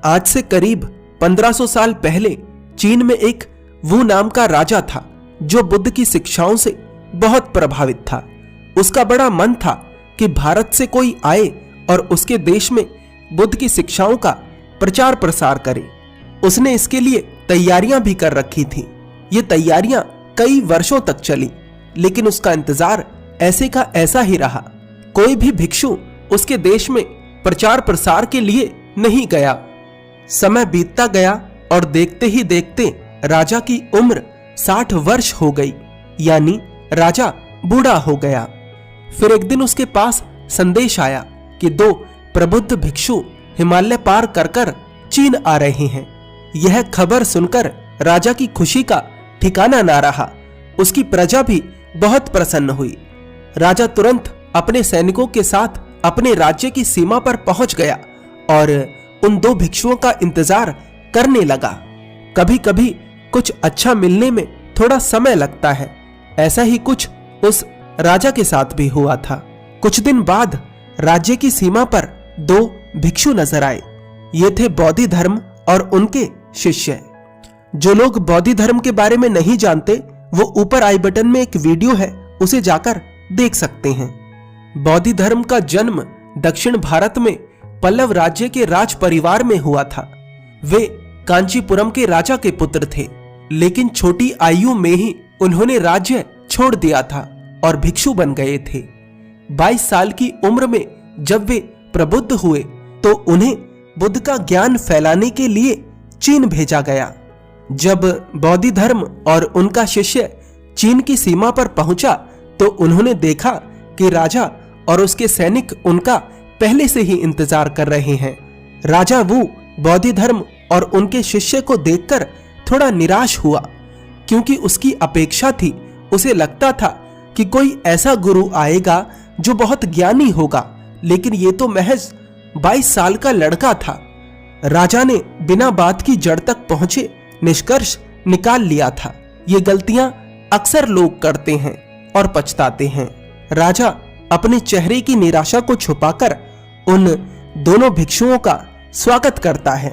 आज से करीब 1500 साल पहले चीन में एक वू नाम का राजा था जो बुद्ध की शिक्षाओं से बहुत प्रभावित था। उसका बड़ा मन था कि भारत से कोई आए और उसके देश में बुद्ध की शिक्षाओं का प्रचार प्रसार करे। उसने इसके लिए तैयारियां भी कर रखी थी। ये तैयारियां कई वर्षों तक चली, लेकिन उसका इंतजार ऐसे का ऐसा ही रहा। कोई भी भिक्षु उसके देश में प्रचार प्रसार के लिए नहीं गया। समय बीतता गया और देखते ही देखते राजा की उम्र 60 वर्ष हो गई, यानी राजा बूढ़ा हो गया। फिर एक दिन उसके पास संदेश आया कि 2 प्रबुद्ध भिक्षु हिमालय पार कर कर चीन आ रहे हैं। यह खबर सुनकर राजा की खुशी का ठिकाना ना रहा। उसकी प्रजा भी बहुत प्रसन्न हुई। राजा तुरंत अपने सैनिकों के साथ अपने राज्य की सीमा पर पहुंच गया और उन 2 भिक्षुओं का इंतजार करने लगा। कभी कभी कुछ अच्छा मिलने में थोड़ा समय लगता है। ऐसा ही कुछ उस राजा के साथ भी हुआ था। कुछ दिन बाद राज्य की सीमा पर 2 भिक्षु नजर आए। ये थे बोधि धर्म और उनके शिष्य। जो लोग बोधि धर्म के बारे में नहीं जानते, वो ऊपर आई बटन में एक वीडियो है, उसे जाकर देख सकते हैं। बोधि धर्म का जन्म दक्षिण भारत में पल्लव राज्य के राज परिवार में हुआ था। वे कांचीपुरम के राजा के पुत्र थे, लेकिन छोटी आयु में ही उन्होंने राज्य छोड़ दिया था और भिक्षु बन गए थे। 22 साल की उम्र में जब वे प्रबुद्ध हुए तो उन्हें बुद्ध का ज्ञान फैलाने के लिए चीन भेजा गया। जब बोधि धर्म और उनका शिष्य चीन की सीमा पर पहुंचा तो उन्होंने देखा कि राजा और उसके सैनिक उनका पहले से ही इंतजार कर रहे हैं। राजा वू बोधि धर्म और उनके शिष्य को देखकर थोड़ा निराश हुआ, क्योंकि उसकी अपेक्षा थी, उसे लगता था कि कोई ऐसा गुरु आएगा जो बहुत ज्ञानी होगा, लेकिन ये तो महज 22 साल का लड़का था। राजा ने बिना बात की जड़ तक पहुंचे निष्कर्ष निकाल लिया था। ये गलतियां अक्सर लोग करते हैं और पछताते हैं। राजा अपने चेहरे की निराशा को छुपाकर उन दोनों भिक्षुओं का स्वागत करता है।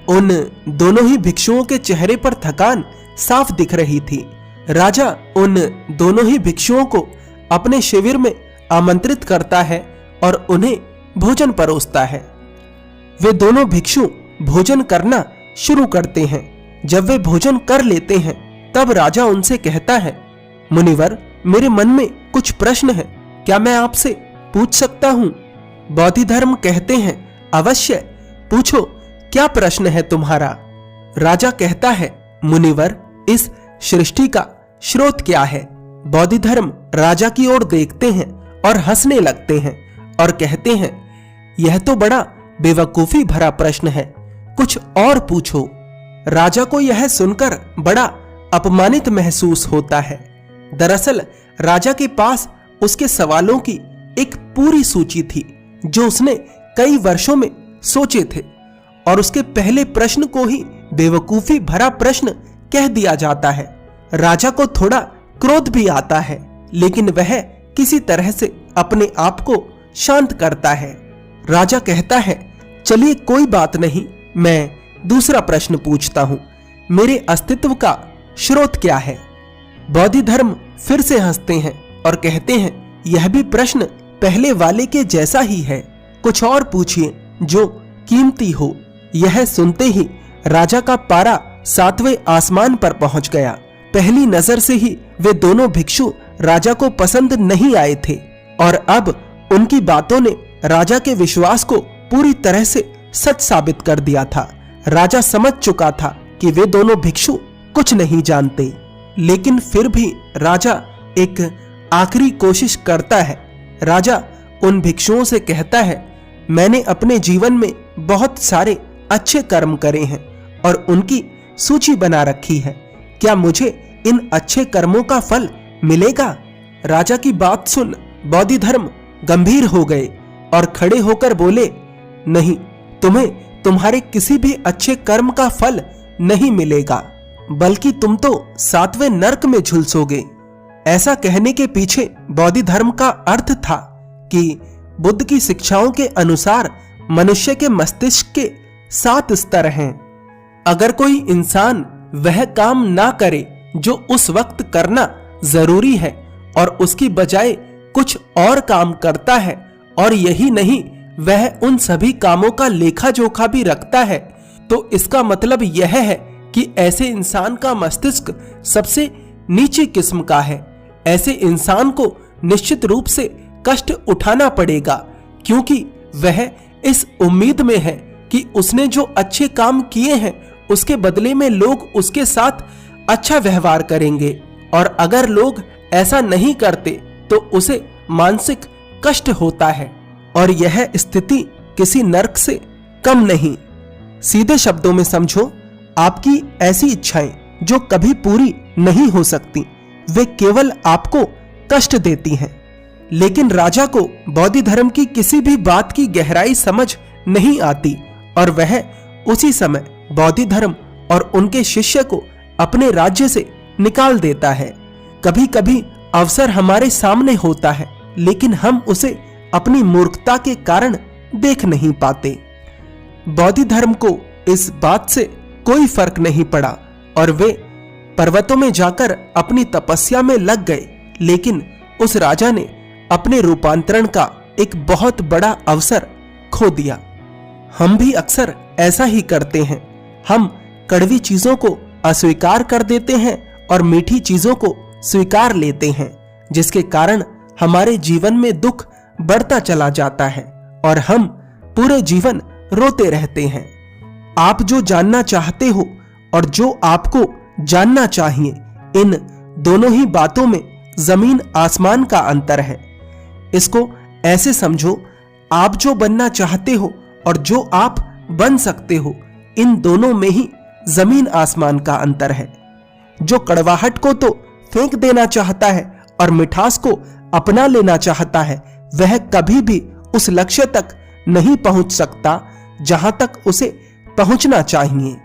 उन दोनों ही भिक्षुओं के चेहरे पर थकान साफ दिख रही थी। राजा उन दोनों ही भिक्षुओं को अपने शिविर में आमंत्रित करता है और उन्हें भोजन परोसता है। वे दोनों भिक्षु भोजन करना शुरू करते हैं। जब वे भोजन कर लेते हैं तब राजा उनसे कहता है, मुनिवर, मेरे मन में कुछ प्रश्न है, क्या मैं आपसे पूछ सकता हूँ? बोधि धर्म कहते हैं, अवश्य पूछो, क्या प्रश्न है तुम्हारा? राजा कहता है, मुनिवर, इस सृष्टि का स्रोत क्या है? बोधि धर्म राजा की ओर देखते हैं और हंसने लगते हैं और कहते हैं, यह तो बड़ा बेवकूफी भरा प्रश्न है, कुछ और पूछो। राजा को यह सुनकर बड़ा अपमानित महसूस होता है। दरअसल राजा के पास उसके सवालों की एक पूरी सूची थी जो उसने कई वर्षों में सोचे थे, और उसके पहले प्रश्न को ही बेवकूफी भरा प्रश्न कह दिया जाता है। राजा को थोड़ा क्रोध भी आता है, लेकिन वह किसी तरह से अपने आप को शांत करता है। राजा कहता है, चलिए कोई बात नहीं, मैं दूसरा प्रश्न पूछता हूं, मेरे अस्तित्व का स्रोत क्या है? बोधि धर्म फिर से हंसते हैं और कहते हैं, यह भी प्रश्न पहले वाले के जैसा ही है, कुछ और पूछिए जो कीमती हो। यह सुनते ही राजा का पारा 7वें आसमान पर पहुंच गया। पहली नजर से ही वे दोनों भिक्षु राजा को पसंद नहीं आए थे और अब उनकी बातों ने राजा के विश्वास को पूरी तरह से सच साबित कर दिया था। राजा समझ चुका था कि वे दोनों भिक्षु कुछ नहीं जानते, लेकिन फिर भी राजा एक आखिरी कोशिश करता है। राजा उन भिक्षुओं से कहता है, मैंने अपने जीवन में बहुत सारे अच्छे कर्म करे हैं और उनकी सूची बना रखी है, क्या मुझे इन अच्छे कर्मों का फल मिलेगा? राजा की बात सुन बोधि धर्म गंभीर हो गए और खड़े होकर बोले, नहीं, तुम्हें तुम्हारे किसी भी अच्छे कर्म का फल नहीं मिलेगा, बल्कि तुम तो 7वें नरक में झुलसोगे। ऐसा कहने के पीछे बोधि धर्म का अर्थ था कि बुद्ध की शिक्षाओं के अनुसार मनुष्य के मस्तिष्क के 7 स्तर हैं। अगर कोई इंसान वह काम ना करे जो उस वक्त करना जरूरी है और उसकी बजाय कुछ और काम करता है, और यही नहीं वह उन सभी कामों का लेखा जोखा भी रखता है, तो इसका मतलब यह है कि ऐसे इंसान का मस्तिष्क सबसे नीची किस्म का है। ऐसे इंसान को निश्चित रूप से कष्ट उठाना पड़ेगा, क्योंकि वह इस उम्मीद में है कि उसने जो अच्छे काम किए हैं उसके बदले में लोग उसके साथ अच्छा व्यवहार करेंगे, और अगर लोग ऐसा नहीं करते तो उसे मानसिक कष्ट होता है, और यह स्थिति किसी नरक से कम नहीं। सीधे शब्दों में समझो, आपकी ऐसी इच्छाएं जो कभी पूरी नहीं हो सकती, वे केवल आपको कष्ट देती हैं। लेकिन राजा को बौद्ध धर्म की किसी भी बात की गहराई समझ नहीं आती, और वह उसी समय बौद्ध धर्म और उनके शिष्य को अपने राज्य से निकाल देता है। कभी कभी अवसर हमारे सामने होता है, लेकिन हम उसे अपनी मूर्खता के कारण देख नहीं पाते। बौद्ध धर्म को इस बात से कोई फर्क नहीं पड़ा और वे पर्वतों में जाकर अपनी तपस्या में लग गए, लेकिन उस राजा ने अपने रूपांतरण का एक बहुत बड़ा अवसर खो दिया। हम भी अक्सर ऐसा ही करते हैं। हम कड़वी चीजों को अस्वीकार कर देते हैं और मीठी चीजों को स्वीकार लेते हैं, जिसके कारण हमारे जीवन में दुख बढ़ता चला जाता है और हम पूरे जीवन रोते रहते हैं। आप जो जानना चाहते हो और जो आपको जानना चाहिए, इन दोनों ही बातों में जमीन आसमान का अंतर है। इसको ऐसे समझो, आप जो बनना चाहते हो और जो आप बन सकते हो, इन दोनों में ही जमीन आसमान का अंतर है। जो कड़वाहट को तो फेंक देना चाहता है और मिठास को अपना लेना चाहता है, वह कभी भी उस लक्ष्य तक नहीं पहुंच सकता जहां तक उसे पहुंचना चाहिए।